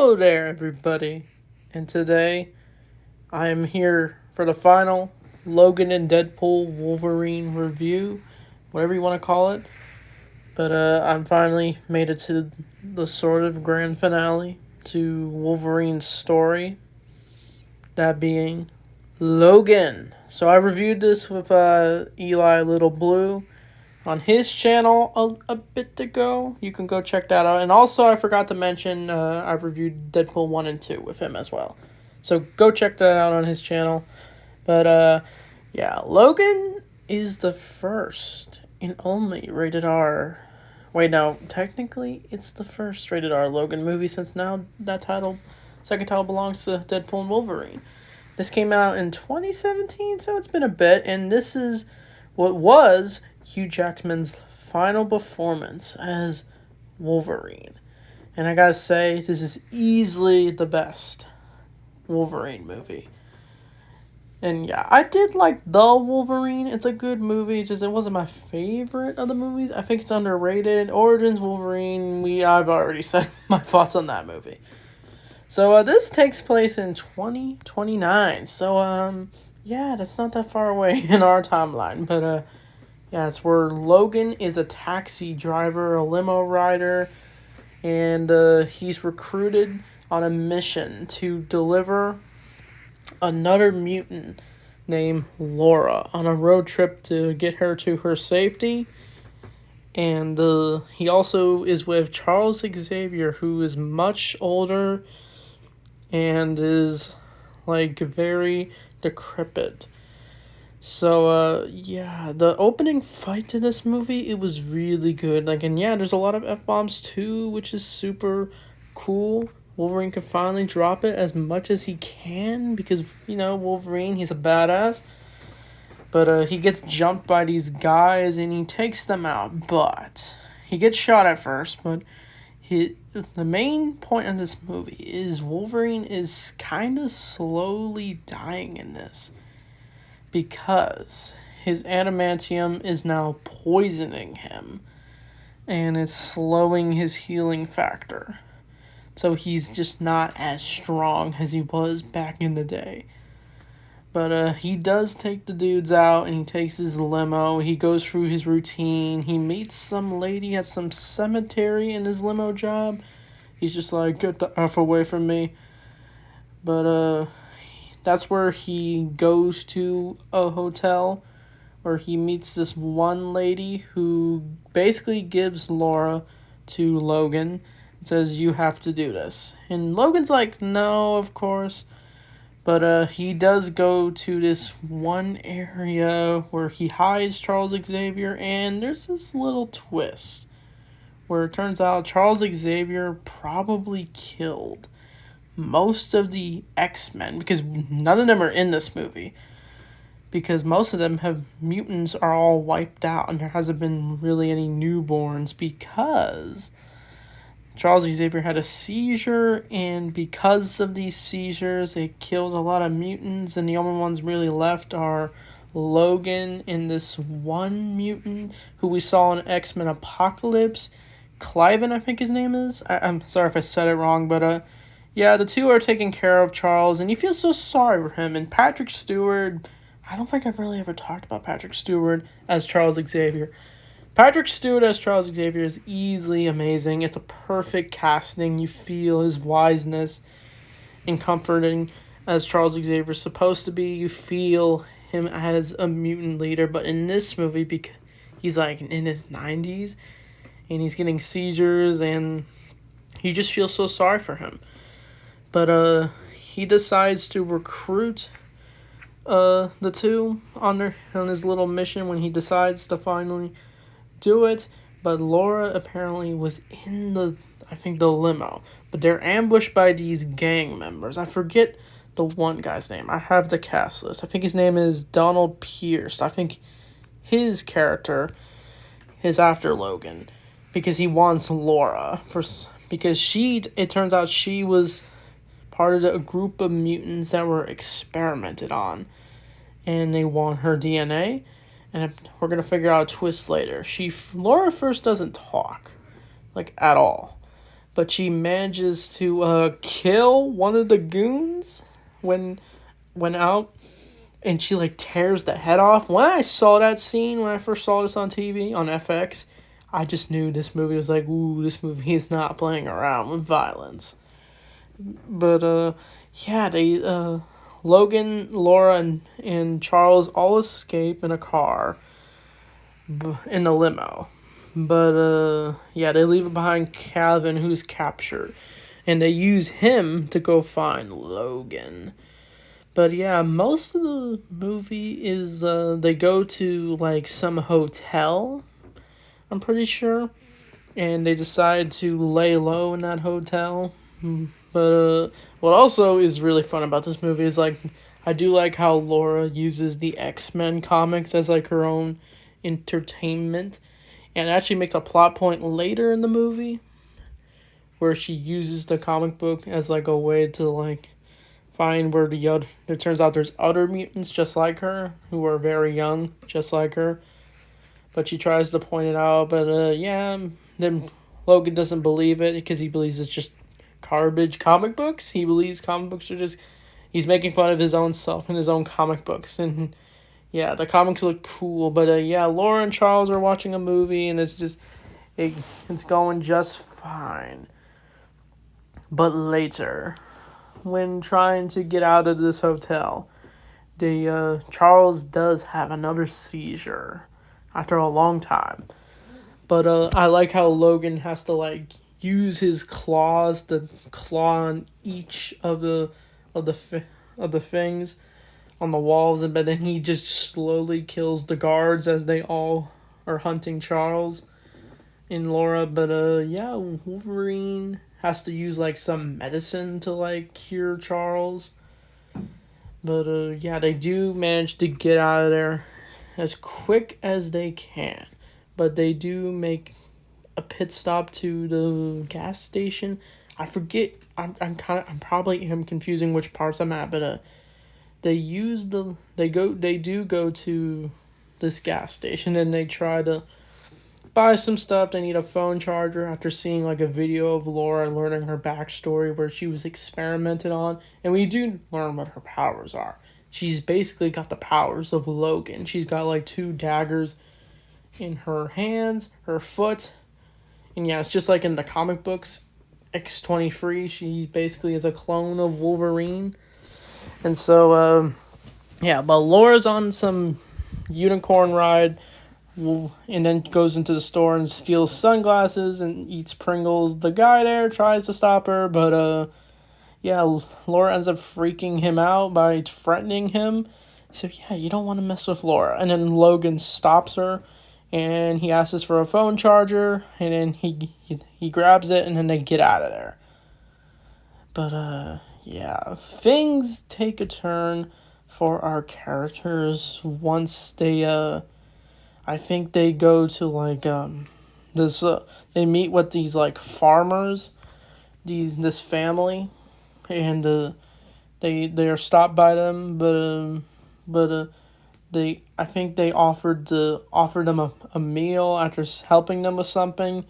Hello there, everybody. And today I am here for the final Logan and Deadpool Wolverine review, whatever you want to call it. But I'm finally made it to the sort of grand finale to Wolverine's story, that being Logan. So I reviewed this with Eli Little Blue on his channel a bit ago. You can go check that out. And also, I forgot to mention, I reviewed Deadpool 1 and 2 with him as well. So go check that out on his channel. But, yeah, Logan is the first and only rated R. Wait, no, technically, it's the first rated R Logan movie since now that second title belongs to Deadpool and Wolverine. This came out in 2017, so it's been a bit, and this is what was Hugh Jackman's final performance as Wolverine. And I gotta say, this is easily the best Wolverine movie. And yeah, I did like The Wolverine. It's a good movie, just it wasn't my favorite of the movies. I think it's underrated. Origins Wolverine, I've already said my thoughts on that movie. So this takes place in 2029. So yeah, that's not that far away in our timeline. But yeah, it's where Logan is a taxi driver, a limo rider, and he's recruited on a mission to deliver another mutant named Laura on a road trip to get her to her safety. And he also is with Charles Xavier, who is much older and is like very decrepit. So yeah, the opening fight to this movie, it was really good. Like, and yeah, there's a lot of F-bombs too, which is super cool. Wolverine can finally drop it as much as he can because, you know, Wolverine, he's a badass. But he gets jumped by these guys and he takes them out. But he gets shot at first, but the main point of this movie is Wolverine is kind of slowly dying in this because his adamantium is now poisoning him and it's slowing his healing factor. So he's just not as strong as he was back in the day. But he does take the dudes out and he takes his limo. He goes through his routine. He meets some lady at some cemetery in his limo job. He's just like, get the F away from me. But that's where he goes to a hotel where he meets this one lady who basically gives Laura to Logan and says, you have to do this. And Logan's like, no, of course. But he does go to this one area where he hides Charles Xavier, and there's this little twist where it turns out Charles Xavier probably killed most of the X-Men, because none of them are in this movie, because most of them mutants are all wiped out, and there hasn't been really any newborns because Charles Xavier had a seizure, and because of these seizures, it killed a lot of mutants, and the only ones really left are Logan and this one mutant who we saw in X-Men Apocalypse. Cliven, I think his name is. I'm sorry if I said it wrong, but yeah, the two are taking care of Charles, and you feel so sorry for him. And Patrick Stewart, I don't think I've really ever talked about Patrick Stewart as Charles Xavier. Patrick Stewart as Charles Xavier is easily amazing. It's a perfect casting. You feel his wiseness and comforting as Charles Xavier is supposed to be. You feel him as a mutant leader. But in this movie, because he's like in his 90s and he's getting seizures and you just feel so sorry for him. But he decides to recruit the two on his little mission when he decides to finally do it. But Laura apparently was in the limo, but they're ambushed by these gang members. I forget the one guy's name. I have the cast list. I think his name is Donald Pierce. I think his character is after Logan because he wants Laura because it turns out she was part of a group of mutants that were experimented on, and they want her DNA. And we're going to figure out a twist later. Laura first doesn't talk, like, at all. but she manages to kill one of the goons when out, and she like tears the head off. When I saw that scene, when I first saw this on TV on FX, I just knew this movie was like, ooh, this movie is not playing around with violence. But yeah, they Logan, Laura, and Charles all escape in a car, in a limo. But yeah, they leave behind Calvin, who's captured, and they use him to go find Logan. But yeah, most of the movie is they go to like some hotel, I'm pretty sure, and they decide to lay low in that hotel. But what also is really fun about this movie is like, I do like how Laura uses the X-Men comics as like her own entertainment, and it actually makes a plot point later in the movie where she uses the comic book as like a way to like find where it turns out there's other mutants just like her who are very young, just like her. But she tries to point it out, but yeah, then Logan doesn't believe it because he believes it's just garbage comic books. He believes comic books are just, he's making fun of his own self in his own comic books. And yeah, the comics look cool, but yeah, Laura and Charles are watching a movie, and it's going just fine. But later, when trying to get out of this hotel, Charles does have another seizure after a long time. But I like how Logan has to like use his claws to claw on each of the things on the walls, and but then he just slowly kills the guards as they all are hunting Charles and Laura. But yeah, Wolverine has to use like some medicine to like cure Charles. But yeah, they do manage to get out of there as quick as they can. But they do make a pit stop to the gas station. I forget. I'm probably confusing which parts I'm at, but they do go to this gas station, and they try to buy some stuff. They need a phone charger after seeing like a video of Laura learning her backstory where she was experimented on, and we do learn what her powers are. She's basically got the powers of Logan. She's got like 2 daggers in her hands, her foot, and yeah, it's just like in the comic books, X-23. She basically is a clone of Wolverine, and so yeah. But Laura's on some unicorn ride, and then goes into the store and steals sunglasses and eats Pringles. The guy there tries to stop her, but yeah, Laura ends up freaking him out by threatening him. So yeah, you don't want to mess with Laura. And then Logan stops her, and he asks for a phone charger, and then he grabs it, and then they get out of there. But yeah, things take a turn for our characters once they I think they go to like this they meet with these like farmers, this family, and they are stopped by them, but I think they offered them a meal after helping them with something,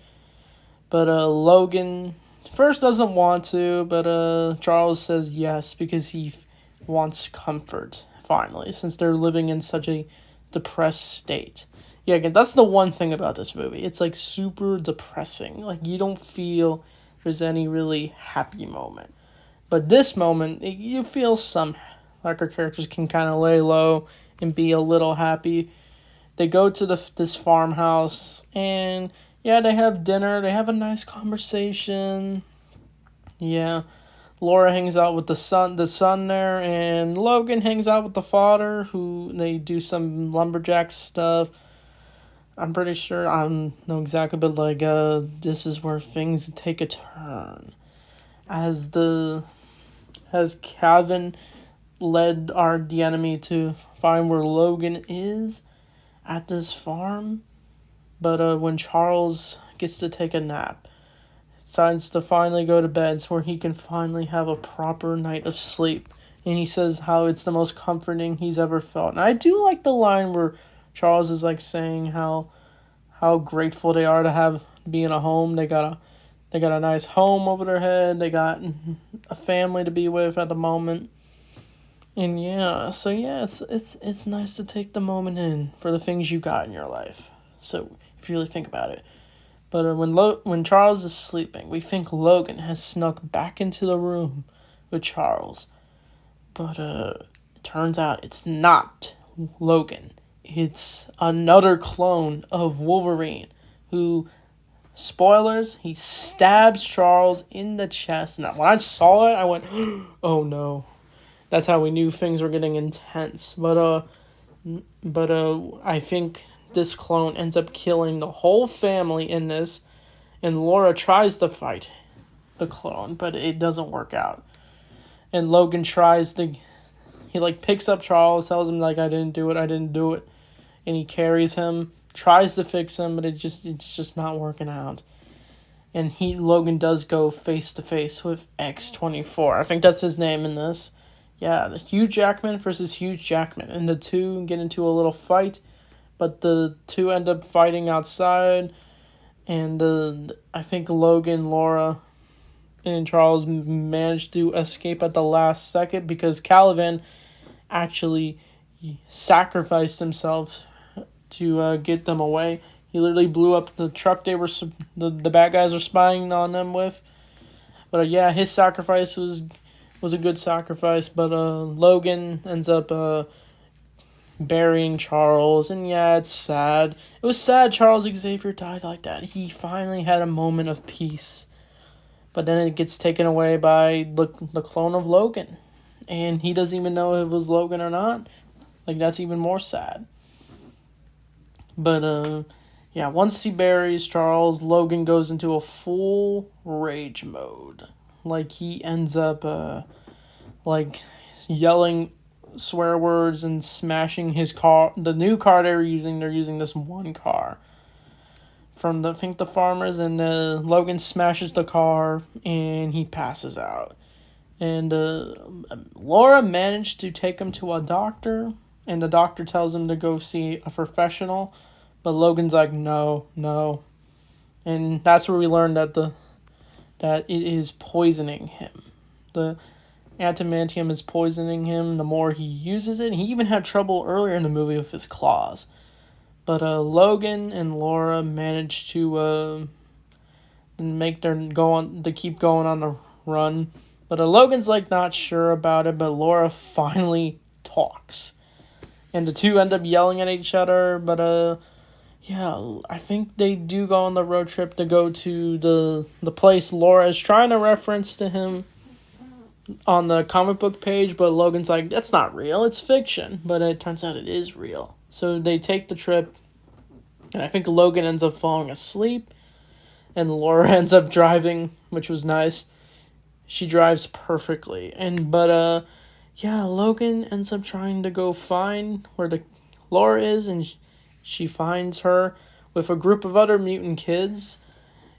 but Logan first doesn't want to, but Charles says yes because he wants comfort finally, since they're living in such a depressed state. Yeah, again, that's the one thing about this movie. It's like super depressing. Like you don't feel there's any really happy moment. But this moment, you feel some, like our characters can kind of lay low and be a little happy. They go to this farmhouse, and yeah, they have dinner. They have a nice conversation. Yeah, Laura hangs out with the son there, and Logan hangs out with the father, who they do some lumberjack stuff. I'm pretty sure, I don't know exactly, but like this is where things take a turn. As Calvin led the enemy to find where Logan is at this farm, but when Charles gets to take a nap, decides to finally go to bed so where he can finally have a proper night of sleep, and he says how it's the most comforting he's ever felt. And I do like the line where Charles is like saying how grateful they are to be in a home. They got They got a nice home over their head. They got a family to be with at the moment. And yeah, so yeah, it's nice to take the moment in for the things you got in your life. So if you really think about it. But when Charles is sleeping, we think Logan has snuck back into the room with Charles. But it turns out it's not Logan. It's another clone of Wolverine who, spoilers, he stabs Charles in the chest. Now, when I saw it, I went, oh no. That's how we knew things were getting intense. But I think this clone ends up killing the whole family in this, and Laura tries to fight the clone, but it doesn't work out. And Logan he picks up Charles, tells him I didn't do it, and he carries him, tries to fix him, but it's just not working out. And Logan does go face to face with X-24. I think that's his name in this. Yeah, the Hugh Jackman versus Hugh Jackman. And the two get into a little fight, but the two end up fighting outside. And I think Logan, Laura, and Charles managed to escape at the last second because Caliban actually sacrificed himself to get them away. He literally blew up the truck the bad guys were spying on them with. But yeah, his sacrifice was a good sacrifice, but Logan ends up burying Charles, and yeah, it's sad. It was sad Charles Xavier died like that. He finally had a moment of peace, but then it gets taken away by the clone of Logan, and he doesn't even know if it was Logan or not. That's even more sad. But yeah, once he buries Charles, Logan goes into a full rage mode. He ends up yelling swear words and smashing his car. The new car they're using this one car from the farmers, and Logan smashes the car and he passes out. And Laura managed to take him to a doctor, and the doctor tells him to go see a professional, but Logan's like, no. And that's where we learned that it is poisoning him. The adamantium is poisoning him the more he uses it. He even had trouble earlier in the movie with his claws. But Logan and Laura managed to keep going on the run. But Logan's not sure about it, but Laura finally talks. And the two end up yelling at each other, but yeah, I think they do go on the road trip to go to the place Laura is trying to reference to him on the comic book page, but Logan's like, that's not real, it's fiction. But it turns out it is real. So they take the trip, and I think Logan ends up falling asleep, and Laura ends up driving, which was nice. She drives perfectly. But yeah, Logan ends up trying to go find where Laura is, and she finds her with a group of other mutant kids.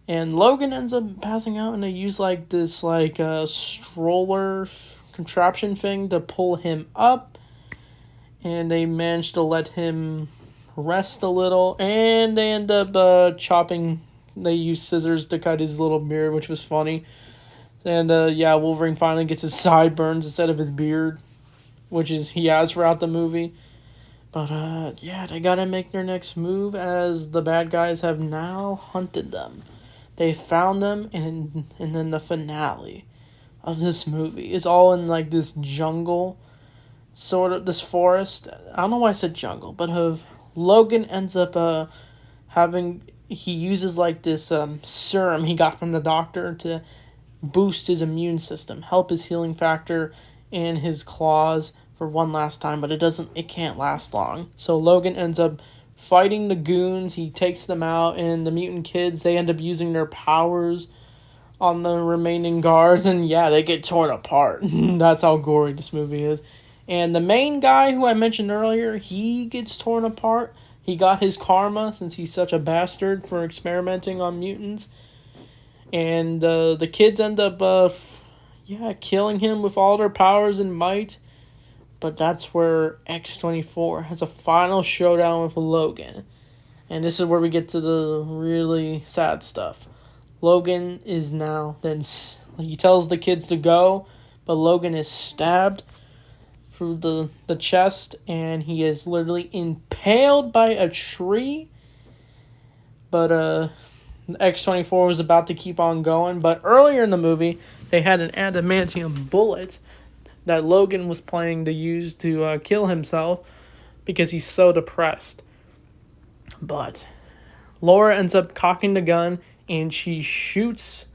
And Logan ends up passing out, and they use this stroller contraption thing to pull him up. And they manage to let him rest a little, and they end up chopping. They use scissors to cut his little beard, which was funny. And yeah, Wolverine finally gets his sideburns instead of his beard, which he has throughout the movie. But yeah, they gotta make their next move, as the bad guys have now hunted them. They found them, and then the finale of this movie is all in this jungle, sort of this forest. I don't know why I said jungle, but Logan ends up he uses this serum he got from the doctor to boost his immune system, help his healing factor and his claws for one last time, but it can't last long. So Logan ends up fighting the goons. He takes them out, and the mutant kids, they end up using their powers on the remaining guards, and yeah, they get torn apart. That's how gory this movie is. And the main guy who I mentioned earlier, he gets torn apart. He got his karma since he's such a bastard for experimenting on mutants. And the kids end up killing him with all their powers and might. But that's where X-24 has a final showdown with Logan. And this is where we get to the really sad stuff. Logan is now he tells the kids to go, but Logan is stabbed through the chest, and he is literally impaled by a tree. But X-24 was about to keep on going, but earlier in the movie, they had an adamantium bullet that Logan was planning to use to kill himself because he's so depressed. But Laura ends up cocking the gun, and she shoots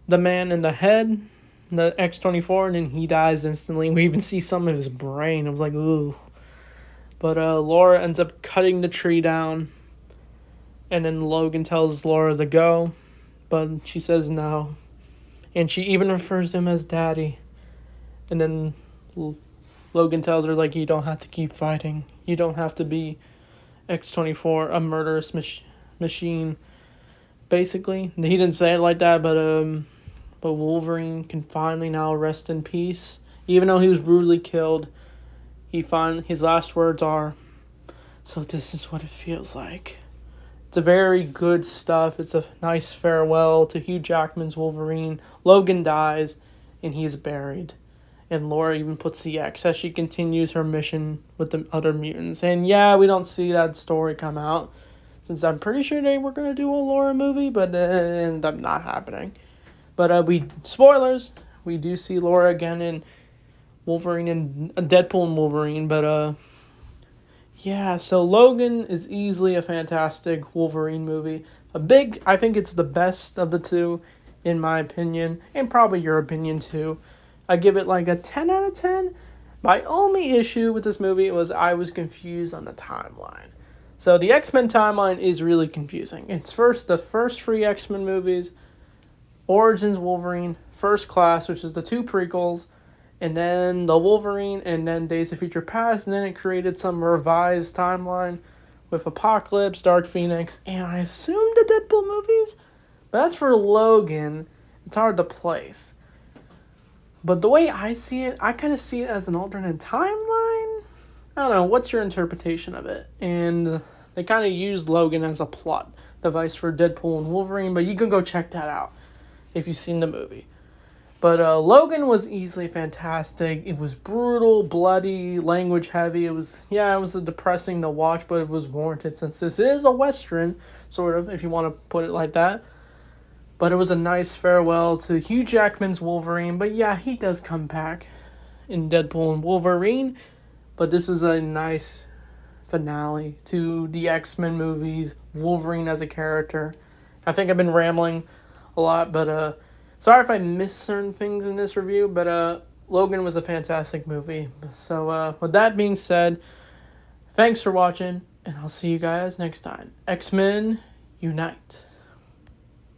the man in the head, the X-24, and then he dies instantly. We even see some of his brain. I was like, ooh. But Laura ends up cutting the tree down, and then Logan tells Laura to go, but she says no. And she even refers to him as Daddy. And then Logan tells her, like, you don't have to keep fighting. You don't have to be X-24, a murderous machine. Basically, he didn't say it like that, but Wolverine can finally now rest in peace. Even though he was brutally killed, his last words are, "So this is what it feels like." It's a very good stuff. It's a nice farewell to Hugh Jackman's Wolverine. Logan dies, and he's buried. And Laura even puts the X as she continues her mission with the other mutants. And yeah, we don't see that story come out, since I'm pretty sure they were going to do a Laura movie, but it ended up not happening. But spoilers, we do see Laura again in Wolverine and Deadpool and Wolverine. But yeah, so Logan is easily a fantastic Wolverine movie. I think it's the best of the two, in my opinion, and probably your opinion too. I give it like a 10 out of 10. My only issue with this movie was I was confused on the timeline. So the X-Men timeline is really confusing. It's the first three X-Men movies, Origins Wolverine, First Class, which is the two prequels, and then the Wolverine, and then Days of Future Past, and then it created some revised timeline with Apocalypse, Dark Phoenix, and I assume the Deadpool movies? But as for Logan, it's hard to place. But the way I see it, I kind of see it as an alternate timeline. I don't know, what's your interpretation of it? And they kind of used Logan as a plot device for Deadpool and Wolverine, but you can go check that out if you've seen the movie. But Logan was easily fantastic. It was brutal, bloody, language heavy. It was depressing to watch, but it was warranted since this is a Western, sort of, if you want to put it like that. But it was a nice farewell to Hugh Jackman's Wolverine. But yeah, he does come back in Deadpool and Wolverine. But this was a nice finale to the X-Men movies, Wolverine as a character. I think I've been rambling a lot, but sorry if I missed certain things in this review, but Logan was a fantastic movie. So with that being said, thanks for watching, and I'll see you guys next time. X-Men Unite.